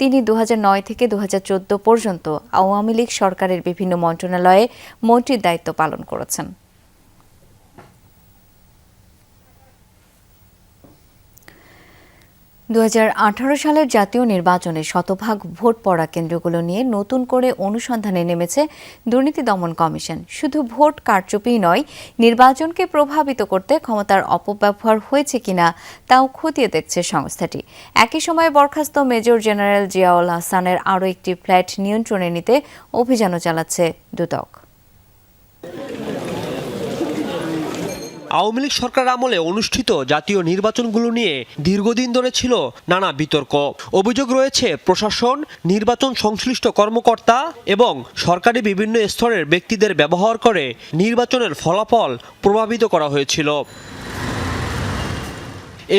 তিনি 2009 থেকে 2014 পর্যন্ত আওয়ামী লীগ সরকারের বিভিন্ন মন্ত্রণালয়ে মন্ত্রীর দায়িত্ব পালন করেছেন। সালের জাতীয় নির্বাচনে শতভাগ ভোট পড়া কেন্দ্রগুলো নিয়ে নতুন করে অনুসন্ধানে নেমেছে দুর্নীতি দমন কমিশন। শুধু ভোট কারচুপিই নয়, নির্বাচনকে প্রভাবিত করতে ক্ষমতার অপব্যবহার হয়েছে কিনা তাও খতিয়ে দেখছে সংস্থাটি। একই সময়ে বরখাস্ত মেজর জেনারেল জিয়াউল হাসানের আরও একটি ফ্ল্যাট নিয়ন্ত্রণে নিতে অভিযানও চালাচ্ছে দুদক। আওয়ামী লীগ সরকার আমলে অনুষ্ঠিত জাতীয় নির্বাচনগুলো নিয়ে দীর্ঘদিন ধরে ছিল নানা বিতর্ক। অভিযোগ রয়েছে প্রশাসন, নির্বাচন সংশ্লিষ্ট কর্মকর্তা এবং সরকারি বিভিন্ন স্তরের ব্যক্তিদের ব্যবহার করে নির্বাচনের ফলাফল প্রভাবিত করা হয়েছিল।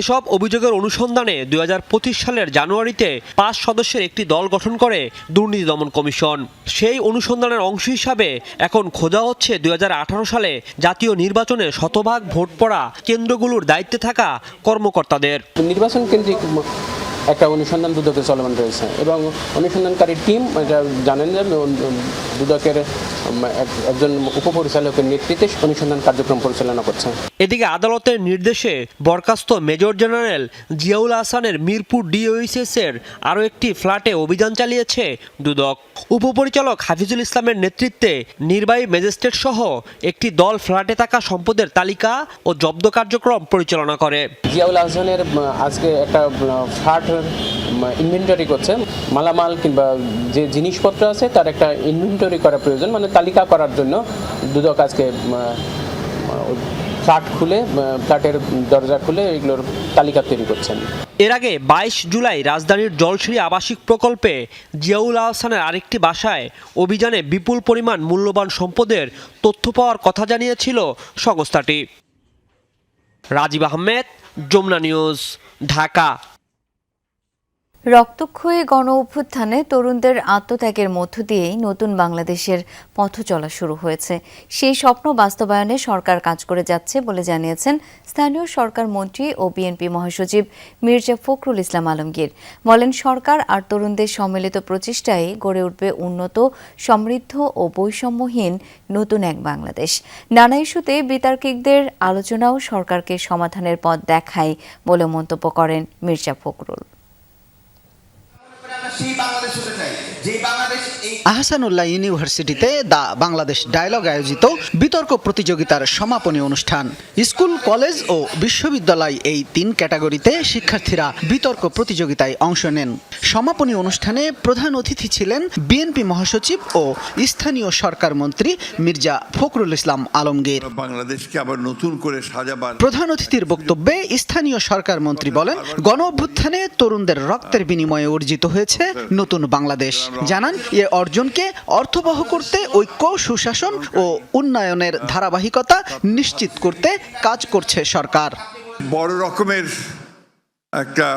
এসব অভিযোগের অনুসন্ধানে 2025 সালের জানুয়ারিতে 5 সদস্যের একটি দল গঠন করে দুর্নীতি দমন কমিশন। সেই অনুসন্ধানের অংশ হিসাবে এখন খোঁজা হচ্ছে 2018 সালে জাতীয় নির্বাচনে শতভাগ ভোট পড়া কেন্দ্রগুলোর দায়িত্বে থাকা কর্মকর্তাদের। নির্বাচন কেন্দ্রিক একটা অনুসন্ধান দুদকে চলমান রয়েছে এবং অনুসন্ধানকারী টিম এটা জানেন যে দুদকের একজন উপপরিচালকের নেতৃত্বে অনুসন্ধান কার্যক্রম পরিচালনা করছে। এদিকে আদালতের নির্দেশে বরখাস্ত মেজর জেনারেল জিয়াউল হাসানের মিরপুর ডিওএইচএস এর আরও একটি ফ্ল্যাটে অভিযান চালিয়েছে দুদক। উপপরিচালক হাফিজুল ইসলামের নেতৃত্বে নির্বাহী ম্যাজিস্ট্রেট সহ একটি দল ফ্ল্যাটে থাকা সম্পদের তালিকা ও জব্দ কার্যক্রম পরিচালনা করে। জিয়াউল হাসানের আজকে একটা ফ্ল্যাট ইনভেন্টরি করছে, মালামাল কিংবা যে জিনিসপত্র আছে তার একটা ইনভেন্টরি করা প্রয়োজন, মানে তালিকা করার জন্য দুদক আজকে ফ্ল্যাটের দরজা খুলে এগুলোর তালিকা তৈরি করছেন। এর আগে 22 জুলাই রাজধানীর জলসিঁড়ি আবাসিক প্রকল্পে জিয়াউল হাসানের আরেকটি বাসায় অভিযানে বিপুল পরিমাণ মূল্যবান সম্পদের তথ্য পাওয়ার কথা জানিয়েছিল সংস্থাটি। রাজীব আহমেদ, যমুনা নিউজ, ঢাকা। রক্তক্ষয়ী গণ অভ্যুত্থানে তরুণদের আত্মত্যাগের মধ্য দিয়েই নতুন বাংলাদেশের পথ চলা শুরু হয়েছে। সেই স্বপ্ন বাস্তবায়নে সরকার কাজ করে যাচ্ছে বলে জানিয়েছেন স্থানীয় সরকার মন্ত্রী ও বিএনপি মহাসচিব মির্জা ফখরুল ইসলাম আলমগীর। বলেন, সরকার আর তরুণদের সম্মিলিত প্রচেষ্টায় গড়ে উঠবে উন্নত, সমৃদ্ধ ও বৈষম্যহীন নতুন এক বাংলাদেশ। নানা ইস্যুতে বিতার্কিকদের আলোচনাও সরকারকে সমাধানের পথ দেখায় বলে মন্তব্য করেন মির্জা ফখরুল। আহসানুল্লাহ ইউনিভার্সিটিতে দ্য বাংলাদেশ ডায়ালগ আয়োজিত বিতর্ক প্রতিযোগিতার সমাপনী অনুষ্ঠান। স্কুল, কলেজ ও বিশ্ববিদ্যালয় এই 3 ক্যাটাগরিতে শিক্ষার্থীরা বিতর্ক প্রতিযোগিতায় অংশ নেন। সমাপনী অনুষ্ঠানে প্রধান অতিথি ছিলেন বিএনপি মহাসচিব ও স্থানীয় সরকার মন্ত্রী মির্জা ফখরুল ইসলাম আলমগীর। বাংলাদেশকে আবার নতুন করে সাজাবার প্রধান অতিথির বক্তব্যে স্থানীয় সরকার মন্ত্রী বলেন, গণ অভ্যুত্থানে তরুণদের রক্তের বিনিময়ে অর্জিত হয়েছে নতুন বাংলাদেশ। জানান, এ অর্জনকে অর্থবহ করতে ঐক্য, সুশাসন ও উন্নয়নের ধারাবাহিকতা নিশ্চিত করতে কাজ করছে সরকার। বড় রকমের একটা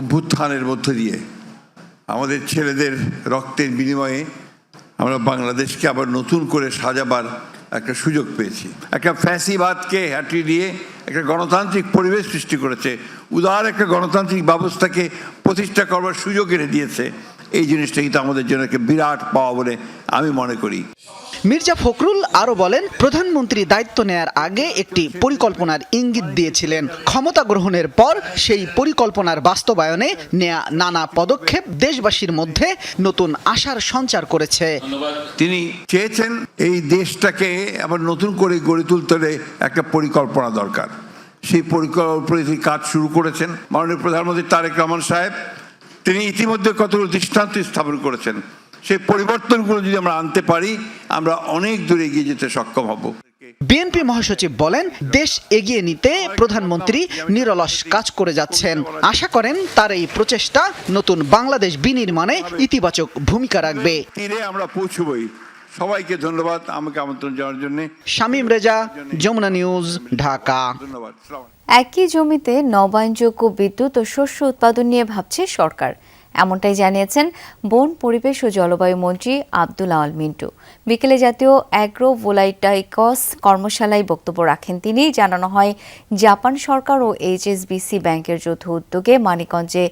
অভ্যুত্থানের মধ্য দিয়ে আমাদের ছেলেদের রক্তের বিনিময়ে আমরা বাংলাদেশকে আবার নতুন করে সাজাবার একটা সুযোগ পেয়েছি। একটা ফ্যাসিবাদকে হটিয়ে দিয়ে একটা গণতান্ত্রিক পরিবেশ সৃষ্টি করেছে, উদার একটা গণতান্ত্রিক ব্যবস্থাকে প্রতিষ্ঠা করবার সুযোগ এনে দিয়েছে। এই জিনিসটা কিন্তু আমাদের জন্য একটা বিরাট পাওয়া বলে আমি মনে করি। মির্জা ফখরুল আরও বলেন, প্রধানমন্ত্রী দায়িত্ব নেয়ার আগে একটি পরিকল্পনার ইঙ্গিত দিয়েছিলেন। ক্ষমতা গ্রহণের পর সেই পরিকল্পনার বাস্তবায়নে নেয়া নানা পদক্ষেপ দেশবাসীর মধ্যে নতুন আশার সঞ্চার করেছে। তিনি চেয়েছেন এই দেশটাকে আবার নতুন করে গড়ে তুলতে হলে একটা পরিকল্পনা দরকার। সেই পরিকল্পনার কাজ শুরু করেছেন মাননীয় প্রধানমন্ত্রী তারেক রহমান সাহেব। তিনি ইতিমধ্যে কতগুলো দৃষ্টান্ত স্থাপন করেছেন। সেই পরিবর্তনগুলো যদি আমরা আনতে পারি, আমরা অনেক দূরে এগিয়ে যেতে সক্ষম হব। বিএনপি মহাসচিব বলেন, দেশ এগিয়ে নিতে প্রধানমন্ত্রী নিরলস কাজ করে যাচ্ছেন। আশা করেন তার এই প্রচেষ্টা নতুন বাংলাদেশ বিনির্মাণে ইতিবাচক ভূমিকা রাখবে। তীরে আমরা পৌঁছবই। সবাইকে ধন্যবাদ আমাকে আমন্ত্রণ জানার জন্য। শামীম রেজা, যমুনা নিউজ, ঢাকা। ধন্যবাদ। একই জমিতে নবায়নযোগ্য বিদ্যুৎ ও শস্য উৎপাদন নিয়ে ভাবছে সরকার, এমনটাই জানিয়েছেন বন, পরিবেশ ও জলবায়ু মন্ত্রী আব্দুল আওয়াল মিন্টু। বিকেলে জাতীয় অ্যাগ্রো ভোল্টাইকস কর্মশালায় বক্তব্য রাখেন তিনি। জানানো হয়, জাপান সরকার ও এইচএসবিসি ব্যাংকের যৌথ উদ্যোগে মানিকগঞ্জে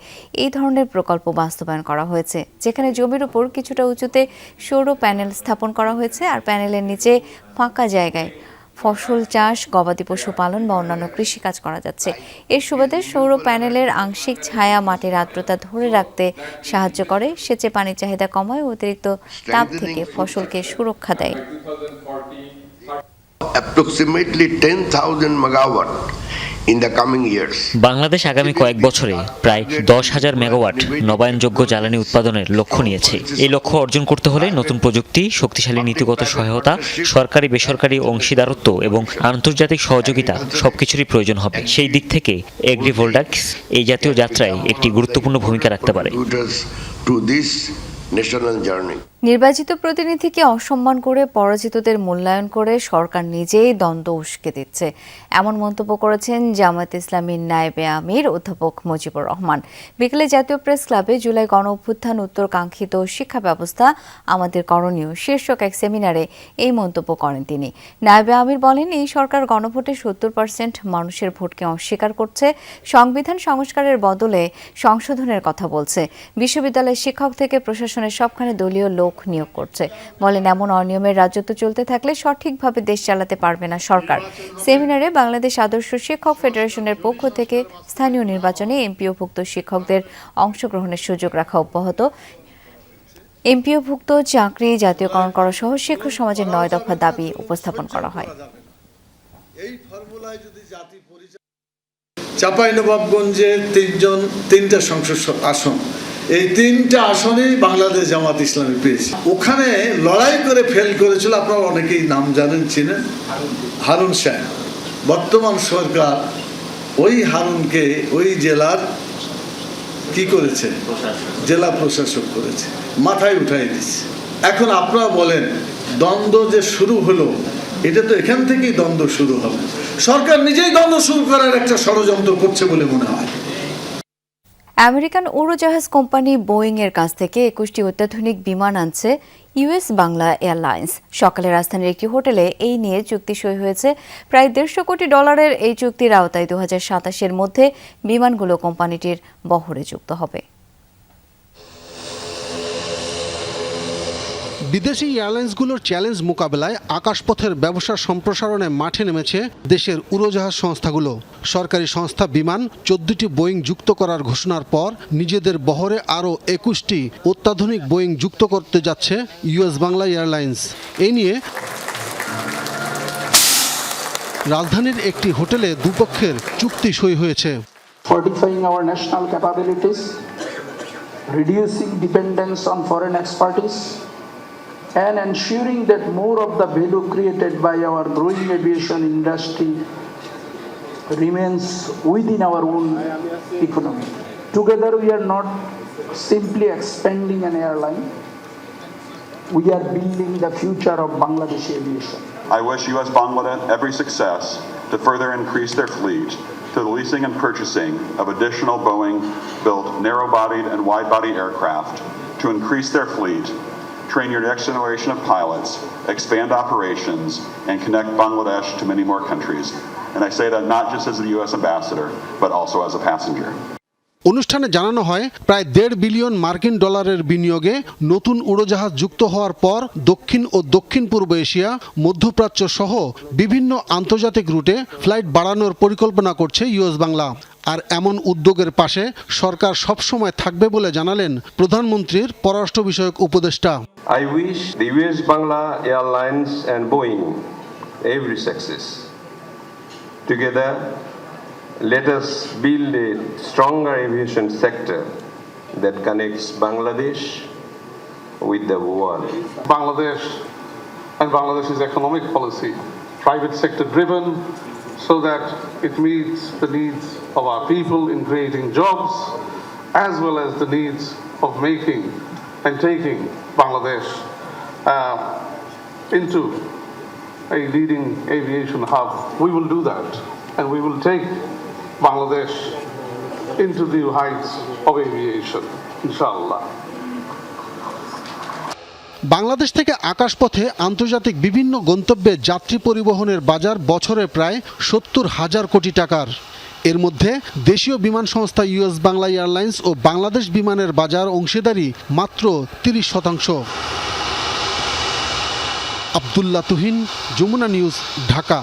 এই ধরনের প্রকল্প বাস্তবায়ন করা হয়েছে, যেখানে জমির উপর কিছুটা উঁচুতে সৌর প্যানেল স্থাপন করা হয়েছে আর প্যানেলের নিচে ফাঁকা জায়গায় ফসল চাষ, গবাদি পশু পালন বা অন্যান্য কৃষিকাজ করা যাচ্ছে। এর সুবাদে সৌর প্যানেলের আংশিক ছায়া মাটির আর্দ্রতা ধরে রাখতে সাহায্য করে, সেচে পানির চাহিদা কমায় ও অতিরিক্ত তাপ থেকে ফসলকে সুরক্ষা দেয়। Approximately 10,000 megawatt in the coming years. Bangladesh আগামী কয়েক বছরে প্রায় 10,000 মেগাওয়াট নবায়নযোগ্য জ্বালানি উৎপাদনের লক্ষ্য নিয়েছে। এই লক্ষ্য অর্জন করতে হলে নতুন প্রযুক্তি, শক্তিশালী নীতিগত সহায়তা, সরকারি বেসরকারি অংশীদারত্ব এবং আন্তর্জাতিক সহযোগিতা সবকিছুরই প্রয়োজন হবে। সেই দিক থেকে এগ্রিভোল্টাইকস এই জাতীয় যাত্রায় একটি গুরুত্বপূর্ণ ভূমিকা রাখতে পারে। নির্বাচিত প্রতিনিধিকে অসম্মান করে পরাজিতদের মূল্যায়ন করে সরকার নিজেই দ্বন্দ্ব উস্কে দিচ্ছে, এমন মন্তব্য করেছেন জামায়াতে ইসলামীর নায়েবে আমির অধ্যাপক মুজিবুর রহমান। বিকেলে জাতীয় প্রেস ক্লাবে জুলাই গণ অভ্যুত্থান উত্তর কাঙ্ক্ষিত শিক্ষা ব্যবস্থা আমাদের করণীয় শীর্ষক এক সেমিনারে এই মন্তব্য করেন তিনি। নায়েবে আমির বলেন, এই সরকার গণভোটে 70% মানুষের ভোটকে অস্বীকার করছে, সংবিধান সংস্কারের বদলে সংশোধনের কথা বলছে, বিশ্ববিদ্যালয়ের শিক্ষক থেকে প্রশাসনের সবখানে দলীয় লোক নিয়োগ করছে। বলেন, এমন অনিয়মের রাজত্ব চলতে থাকলে সঠিকভাবে দেশ চালাতে পারবে না সরকার। সেমিনারে বাংলাদেশ আদর্শ শিক্ষক ফেডারেশনের পক্ষ থেকে স্থানীয় নির্বাচনে এমপিওভুক্ত শিক্ষকদের অংশগ্রহণের সুযোগ রাখা অব্যাহত, এমপিওভুক্ত চাকরি জাতীয়করণ করা সহ শিক্ষক সমাজের 9 দফা দাবি উপস্থাপন করা হয়। চাঁপাইনবাবগঞ্জে 3টা সংসদ আসন, এই 3টা আসনেই বাংলাদেশ জামাত ইসলামী পেয়েছে। ওখানে লড়াই করে ফেল করেছিল, আপনারা অনেকেই নাম জানেন, চিনেন, হারুন সাহেব। বর্তমান সরকার ওই হারুনকে ওই জেলার কি করেছে, জেলা প্রশাসক করেছে, মাথায় উঠাই দিচ্ছে। এখন আপনারা বলেন, দ্বন্দ্ব যে শুরু হলো, এটা তো এখান থেকেই দ্বন্দ্ব শুরু হবে। সরকার নিজেই দ্বন্দ্ব শুরু করার একটা ষড়যন্ত্র করছে বলে মনে হয়। আমেরিকান উড়োজাহাজ কোম্পানি বোয়িং এর কাছ থেকে 21টি অত্যাধুনিক বিমান আনছে ইউএস বাংলা এয়ারলাইন্স। সকালে রাজধানীর একটি হোটেলে এই নিয়ে চুক্তি সই হয়েছে। প্রায় $150 কোটি এই চুক্তির আওতায় 2027-এর মধ্যে বিমানগুলো কোম্পানিটির বহরে যুক্ত হবে। বিদেশি এয়ারলাইন্সগুলোর চ্যালেঞ্জ মোকাবেলায় আকাশপথের ব্যবসা সম্প্রসারণে মাঠে নেমেছে দেশের উড়োজাহাজ সংস্থাগুলো। সরকারি সংস্থা বিমান 14টি বোয়িং যুক্ত করার ঘোষণার পর নিজেদের বহরে আরও 21টি অত্যাধুনিক বোয়িং যুক্ত করতে যাচ্ছে ইউএস বাংলা এয়ারলাইন্স। এই নিয়ে রাজধানীর একটি হোটেলে দুপক্ষের চুক্তি সই হয়েছে। Fortifying our national capabilities, reducing dependence on foreign expertise, and ensuring that more of the value created by our growing aviation industry remains within our own economy. Together we are not simply expanding an airline, we are building the future of Bangladesh aviation. I wish US Bangladesh every success to further increase their fleet to the leasing and purchasing of additional Boeing-built narrow-bodied and wide-body aircraft to increase their fleet, train your next generation of pilots, expand operations, and connect Bangladesh to many more countries. And I say that not just as the U.S. ambassador, but also as a passenger. অনুষ্ঠানে জানানো হয় প্রায় $1.5 billion মার্কিন ডলারের বিনিয়োগে নতুন উড়োজাহাজ যুক্ত হওয়ার পর দক্ষিণ ও দক্ষিণ পূর্ব এশিয়া, মধ্যপ্রাচ্য সহ বিভিন্ন আন্তর্জাতিক রুটে ফ্লাইট বাড়ানোর পরিকল্পনা করছে ইউএস বাংলা। আর এমন উদ্যোগের পাশে সরকার সবসময় থাকবে বলে জানালেন প্রধানমন্ত্রীর পররাষ্ট্র বিষয়ক উপদেষ্টা। I wish the US Bangla Airlines and Boeing every success. Together, let us build a stronger aviation sector that connects Bangladesh with the world. Bangladesh and Bangladesh's economic policy, private sector driven, so that it meets the needs of our people in creating jobs, as well as the needs of making and taking Bangladesh into a leading aviation hub. We will do that, and we will take Bangladesh into new heights of aviation, inshallah. Bangladesh থেকে আকাশপথে আন্তর্জাতিক বিভিন্ন গন্তব্যে যাত্রী পরিবহনের বাজার বছরে প্রায় 70,000 কোটি টাকার। এর মধ্যে দেশীয় বিমান সংস্থা ইউএস বাংলা এয়ারলাইন্স ও বাংলাদেশ বিমানের বাজার অংশীদারি মাত্র 30%। আব্দুল্লাহ তুহিন, যমুনা নিউজ, ঢাকা।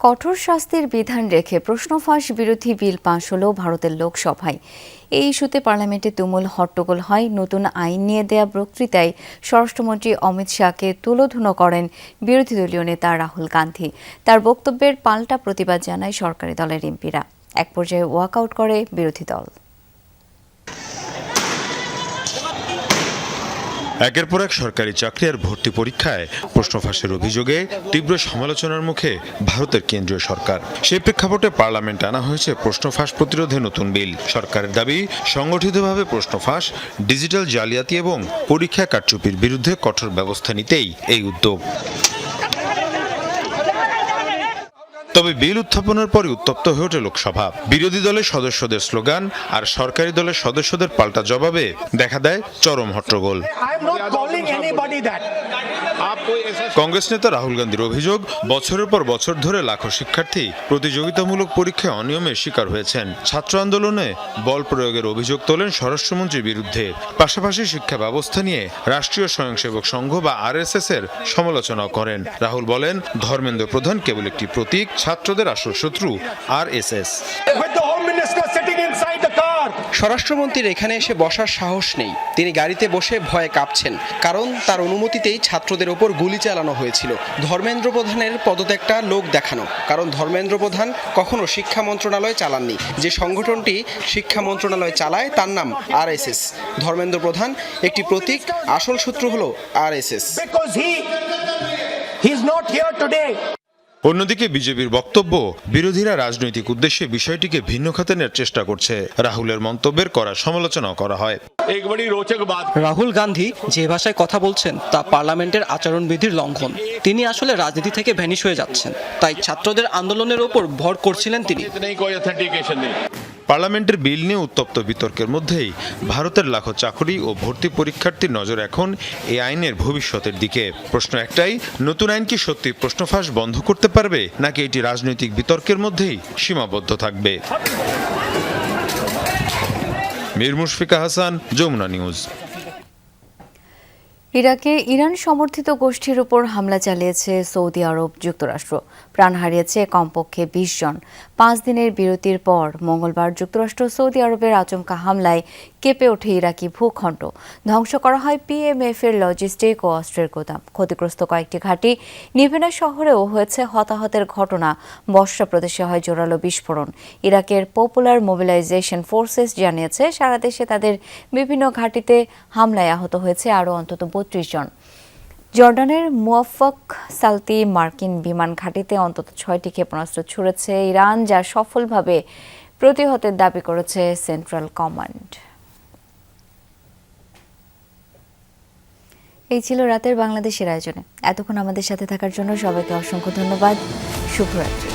কঠোর শাস্তির বিধান রেখে প্রশ্ন ফাঁস বিরোধী বিল পাশ হলো ভারতের লোকসভায়। এই ইস্যুতে পার্লামেন্টে তুমুল হট্টগোল হয়। নতুন আইন নিয়ে দেয়া বক্তৃতায় স্বরাষ্ট্রমন্ত্রী অমিত শাহকে তুলোধুনো করেন বিরোধী দলীয় নেতা রাহুল গান্ধী। তার বক্তব্যের পাল্টা প্রতিবাদ জানায় সরকারি দলের এমপিরা। এক পর্যায়ে ওয়াকআউট করে বিরোধী দল। একের পর এক সরকারি চাকরি আর ভর্তি পরীক্ষায় প্রশ্ন ফাঁসের অভিযোগে তীব্র সমালোচনার মুখে ভারতের কেন্দ্রীয় সরকার। সেই প্রেক্ষাপটে পার্লামেন্টে আনা হয়েছে প্রশ্ন ফাঁস প্রতিরোধে নতুন বিল। সরকারের দাবি, সংগঠিতভাবে প্রশ্ন ফাঁস, ডিজিটাল জালিয়াতি এবং পরীক্ষা কারচুপির বিরুদ্ধে কঠোর ব্যবস্থা নিতেই এই উদ্যোগ। তবে বিল উত্থাপনের পরে উত্তপ্ত হয়ে ওঠে লোকসভা। বিরোধী দলের সদস্যদের স্লোগান আর সরকারি দলের সদস্যদের পাল্টা জবাবে দেখা দেয় চরম হট্টগোল। কংগ্রেস নেতা রাহুল গান্ধীর অভিযোগ, বছরের পর বছর ধরে লাখো শিক্ষার্থী প্রতিযোগিতামূলক পরীক্ষায় অনিয়মের শিকার হয়েছেন। ছাত্র আন্দোলনে বল প্রয়োগের অভিযোগ তোলেন স্বরাষ্ট্রমন্ত্রীর বিরুদ্ধে। পাশাপাশি শিক্ষা ব্যবস্থা নিয়ে রাষ্ট্রীয় স্বয়ংসেবক সংঘ বা আরএসএস এর সমালোচনা করেন। রাহুল বলেন, ধর্মেন্দ্র প্রধান কেবল একটি প্রতীক, ছাত্রদের আসল শত্রু আরএসএস। স্বরাষ্ট্রমন্ত্রীর এখানে এসে বসার সাহস নেই। তিনি গাড়িতে বসে ভয়ে কাঁপছেন, কারণ তার অনুমতিতেই ছাত্রদের ওপর গুলি চালানো হয়েছিল। ধর্মেন্দ্র প্রধানের পদত্যাগটা লোক দেখানো, কারণ ধর্মেন্দ্র প্রধান কখনো শিক্ষা মন্ত্রণালয় চালাননি। যে সংগঠনটি শিক্ষা মন্ত্রণালয় চালায় তার নাম আরএসএস। ধর্মেন্দ্র প্রধান একটি প্রতীক, আসল শত্রু হলো আরএসএস। অন্যদিকে বিজেপির বক্তব্য, বিরোধীরা রাজনৈতিক উদ্দেশ্যে বিষয়টিকে ভিন্ন খাতে নেওয়ার চেষ্টা করছে। রাহুলের মন্তব্যের করা সমালোচনাও করা হয়। রাহুল গান্ধী যে ভাষায় কথা বলছেন তা পার্লামেন্টের আচরণবিধির লঙ্ঘন। তিনি আসলে রাজনীতি থেকে ভ্যানিশ হয়ে যাচ্ছেন। তাই ছাত্রদের আন্দোলনের ওপর ভর করছিলেন তিনি। পার্লামেন্টের বিল নিয়ে উত্তপ্ত বিতর্কের মধ্যেই ভারতের লাখো চাকরি ও ভর্তি পরীক্ষার্থীর নজর এখন এই আইনের ভবিষ্যতের দিকে। প্রশ্ন একটাই, নতুন আইন কি সত্যি প্রশ্ন ফাঁস বন্ধ করতে পারবে, নাকি এটি রাজনৈতিক বিতর্কের মধ্যেই সীমাবদ্ধ থাকবে? মীর মুশফিকা হাসান, যমুনা নিউজ। ইরাকে ইরান সমর্থিত গোষ্ঠীর উপর হামলা চালিয়েছে সৌদি আরব যুক্তরাষ্ট্র। প্রাণ হারিয়েছে কমপক্ষে 20 জন। 5 দিনের বিরতির পর মঙ্গলবার যুক্তরাষ্ট্র সৌদি আরবের আচমকা হামলায় কেঁপে ওঠে ইরাকি ভূখণ্ড। ধ্বংস করা হয় পিএমএফ এর লজিস্টিক ও অস্ত্রের গোদাম। ক্ষতিগ্রস্ত কয়েকটি ঘাঁটি। নিভেনা শহরেও হয়েছে হতাহতের ঘটনা। বসরা প্রদেশে হয় জোরালো বিস্ফোরণ। ইরাকের পপুলার মোবিলাইজেশন ফোর্সেস জানিয়েছে সারা দেশে তাদের বিভিন্ন ঘাঁটিতে হামলায় আহত হয়েছে আরও অন্তত 32 জন। জর্ডানের মুয়াফফাক সালতি মার্কিন বিমান ঘাঁটিতে অন্তত 6টি ক্ষেপণাস্ত্র ছুড়েছে ইরান, যা সফলভাবে প্রতিহতের দাবি করেছে সেন্ট্রাল কমান্ড। এই ছিল রাতের বাংলাদেশের আয়োজনে। এতক্ষণ আমাদের সাথে থাকার জন্য সবাইকে অসংখ্য ধন্যবাদ। শুভরাত্রি।